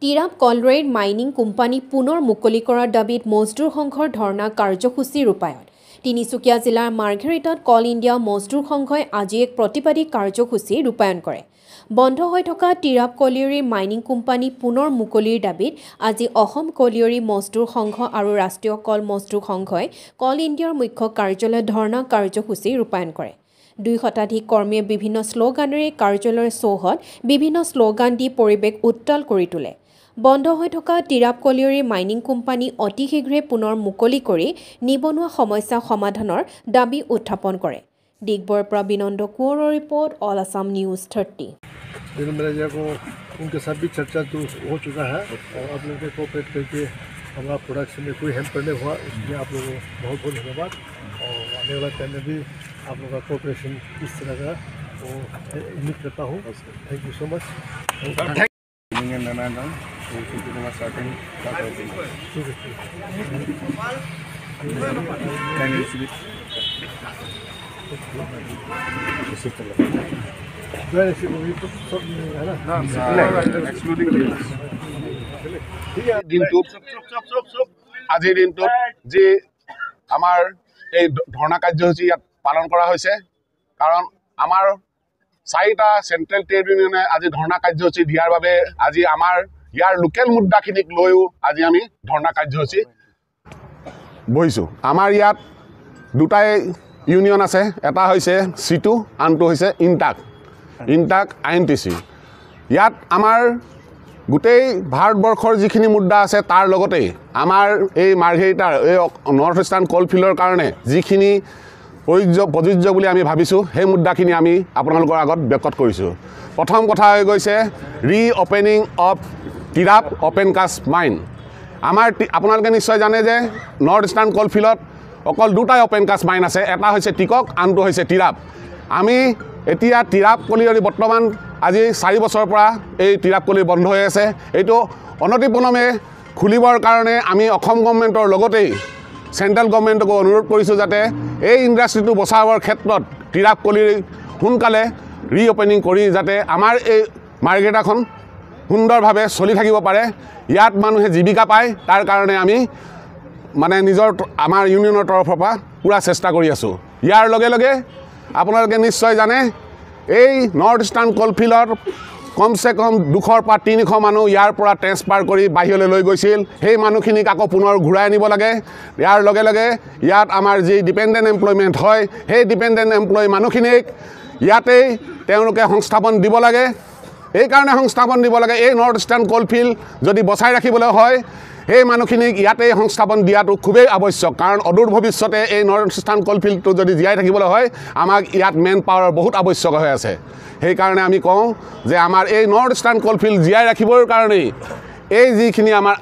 Tirap কলৰেড mining company পুনৰ মুকলি কৰাৰ দাবীত মজদুৰ সংঘৰ ধৰ্ণা কাৰ্যসূচী ৰূপায়ণ তিনিচুকীয়া জিলাৰ মাৰ্ঘেৰিটাত কল ইণ্ডিয়া মজদুৰ সংঘই আজি এক প্ৰতিবাদী কাৰ্যসূচী ৰূপায়ণ কৰে বন্ধ হৈ থকা টিৰাপ কলিয়ৰী মাইনিং কোম্পানী পুনৰ মুকলিৰ দাবীত আজি অসম কলিয়ৰী মজদুৰ সংঘ আৰু ৰাষ্ট্ৰীয় কল মজদুৰ সংঘই কল ইণ্ডিয়াৰ মুখ্য কাৰ্যালয়ত ধৰ্ণা কাৰ্যসূচী ৰূপায়ণ কৰে 2 শতাধিক কৰ্মীয়ে বিভিন্ন শ্লোগানেৰে কাৰ্যালয়ৰ চৌহদ বিভিন্ন শ্লোগান দি পৰিৱেশ উত্তাল কৰি তোলে বন্ধ হৈ থকা টিৰাপ কলিয়ৰী মাইনিং কোম্পানী অতি শীঘ্ৰে পুনৰ মুকলি কৰি নিবনুৱা সমস্যা সমাধানৰ দাবী উত্থাপন কৰে ডিগবৈৰ পৰা বিনন্দ কোঁৱৰৰ report all Assam news 30 manager को उनके साथ भी चर्चा तो हो चुका है और आप लोगों के कोऑपरेट करके हमारा प्रोडक्शन में कोई हेल्प करने हुआ इसलिए आप लोगों को बहुत बहुत धन्यवाद और आने वाला टाइम में भी आप लोगों का कोऑपरेशन इस तरह का वो उम्मीद करता हूँ थैंक यू सो मच আজিৰ দিনটোত যি আমাৰ এই ধৰ্ণা কাৰ্যসূচী ইয়াত পালন কৰা হৈছে কাৰণ আমাৰ 4টা চেন্ট্ৰেল ট্ৰেড ইউনিয়নে আজি ধৰ্ণা কাৰ্যসূচী দিয়াৰ বাবে আজি আমাৰ ইয়াৰ লোকেল মুদ্দাখিনিক লৈও আজি আমি ধৰ্ণা কাৰ্যসূচী বহিছো আমাৰ ইয়াত দুটাই ইউনিয়ন আছে এটা হৈছে C2 আনটো হৈছে ইনটাক INTC ইয়াত আমাৰ গোটেই ভাৰতবৰ্ষৰ যিখিনি মুদ্দা আছে তাৰ লগতে আমাৰ এই মাৰ্ঘেৰিটাৰ এই নৰ্থ ইষ্টাৰ্ণ কলফিল্ডৰ কাৰণে যিখিনি প্ৰযোজ্য বুলি আমি ভাবিছোঁ সেই মুদ্দাখিনি আমি আপোনালোকৰ আগত ব্যক্ত কৰিছোঁ প্ৰথম কথা হৈ গৈছে reopening of Tirap open cast mine আমাৰ আপোনালোকে নিশ্চয় জানে যে নৰ্থ ইষ্টাৰ্ণ কলফিল্ডত অকল দুটাই অপেন কাষ্ট মাইন আছে এটা হৈছে টিকক আনটো হৈছে টিৰাপ আমি এতিয়া টিৰাপ কলিয়ৰী বৰ্তমান আজি 4 বছৰৰ পৰা এই টিৰাপ কলিয়ৰী বন্ধ হৈ আছে এইটো অনতিপলমে খুলিবৰ কাৰণে আমি অসম গভৰ্ণমেণ্টৰ লগতেই চেণ্ট্ৰেল গভৰ্ণমেণ্টকো অনুৰোধ কৰিছোঁ যাতে এই ইণ্ডাষ্ট্ৰিটো বচাবৰ ক্ষেত্ৰত টিৰাপ কলিয়ৰী সোনকালে ৰিঅপেনিং কৰি যাতে আমাৰ এই মাৰ্ঘেৰিটাখন সুন্দৰভাৱে চলি থাকিব পাৰে ইয়াত মানুহে জীৱিকা পায় তাৰ কাৰণে আমি মানে নিজৰ আমাৰ ইউনিয়নৰ তৰফৰ পৰা পুৰা চেষ্টা কৰি আছোঁ ইয়াৰ লগে লগে আপোনালোকে নিশ্চয় জানে এই নৰ্থ ইষ্টাৰ্ণ কলফিল্ডৰ কমসে কম 200 পৰা 300 মানুহ ইয়াৰ পৰা ট্ৰেন্সফাৰ কৰি বাহিৰলৈ লৈ গৈছিল সেই মানুহখিনিক আকৌ পুনৰ ঘূৰাই আনিব লাগে ইয়াৰ লগে লগে ইয়াত আমাৰ যি ডিপেণ্ডেণ্ট এমপ্লয়মেণ্ট হয় সেই ডিপেণ্ডেণ্ট এমপ্লয় মানুহখিনিক ইয়াতেই তেওঁলোকে সংস্থাপন দিব লাগে এই কাৰণে সংস্থাপন দিব লাগে এই নৰ্থ ইষ্টাৰ্ণ কলফিল্ড যদি বচাই ৰাখিবলৈ হয় এই মানুহখিনিক ইয়াতেই সংস্থাপন দিয়াটো খুবেই আৱশ্যক কাৰণ অদূৰ ভৱিষ্যতে এই নৰ্থ ইষ্টাৰ্ণ কলফিল্ডটো যদি জীয়াই থাকিবলৈ হয় আমাক ইয়াত মেন পাৱাৰৰ বহুত আৱশ্যক হৈ আছে সেইকাৰণে আমি কওঁ যে আমাৰ এই নৰ্থ ইষ্টাৰ্ণ কলফিল্ড জীয়াই ৰাখিবৰ কাৰণে এই যিখিনি আমাৰ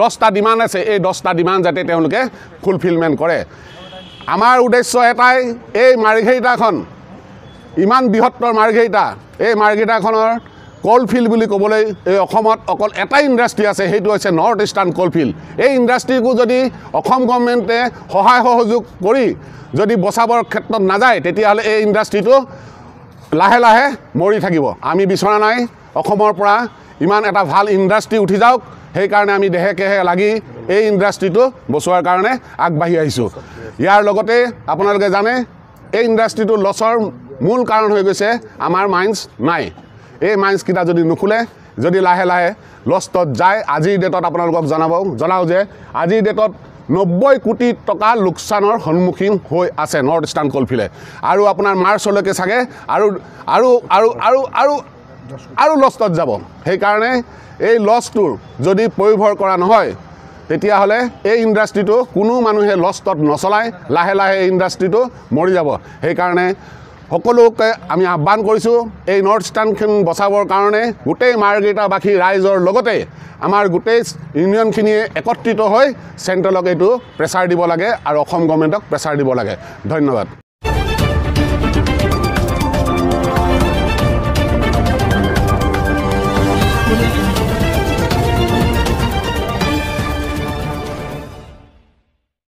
10টা ডিমাণ্ড আছে এই 10টা ডিমাণ্ড যাতে তেওঁলোকে ফুলফিলমেণ্ট কৰে আমাৰ উদ্দেশ্য এটাই এই মাৰ্ঘেৰিটাখন ইমান বৃহত্তৰ মাৰ্ঘেৰিটা এই মাৰ্ঘেৰিটাখনৰ কলফিল্ড বুলি ক'বলৈ এই অসমত অকল এটাই ইণ্ডাষ্ট্ৰি আছে সেইটো হৈছে নৰ্থ ইষ্টাৰ্ণ কলফিল্ড এই ইণ্ডাষ্ট্ৰিকো যদি অসম গভৰ্ণমেণ্টে সহায় সহযোগ কৰি যদি বচাবৰ ক্ষেত্ৰত নাযায় তেতিয়াহ'লে এই ইণ্ডাষ্ট্ৰিটো লাহে লাহে মৰি থাকিব আমি বিচৰা নাই অসমৰ পৰা ইমান এটা ভাল ইণ্ডাষ্ট্ৰি উঠি যাওক সেইকাৰণে আমি দেহে কেহে লাগি এই ইণ্ডাষ্ট্ৰিটো বচোৱাৰ কাৰণে আগবাঢ়ি আহিছোঁ ইয়াৰ লগতে আপোনালোকে জানে এই ইণ্ডাষ্ট্ৰিটো লছৰ মূল কাৰণ হৈ গৈছে আমাৰ মাইন্স নাই এই মাইন্সকেইটা যদি নুখুলে যদি লাহে লাহে লষ্টত যায় আজিৰ ডেটত আপোনালোকক জনাও যে আজিৰ ডেটত 90 কোটি টকা লোকচানৰ সন্মুখীন হৈ আছে নৰ্থ ইষ্টাৰ্ণ কলফিল্ডে আৰু আপোনাৰ মাৰ্চলৈকে চাগে আৰু লষ্টত যাব সেইকাৰণে এই লছটোৰ যদি পৰিভৰ কৰা নহয় তেতিয়াহ'লে এই ইণ্ডাষ্ট্ৰিটো কোনো মানুহে লষ্টত নচলায় লাহে লাহে এই ইণ্ডাষ্ট্ৰিটো মৰি যাব সেইকাৰণে সকলোকে আমি আহ্বান কৰিছোঁ এই নৰ্থ ইষ্টাৰ্ণখন বচাবৰ কাৰণে গোটেই মাৰ্ঘেৰিটাবাসী ৰাইজৰ লগতে আমাৰ গোটেই ইউনিয়নখিনিয়ে একত্ৰিত হৈ চেণ্ট্ৰেলক এইটো প্ৰেছাৰ দিব লাগে আৰু অসম গভৰ্ণমেণ্টক প্ৰেছাৰ দিব লাগে ধন্যবাদ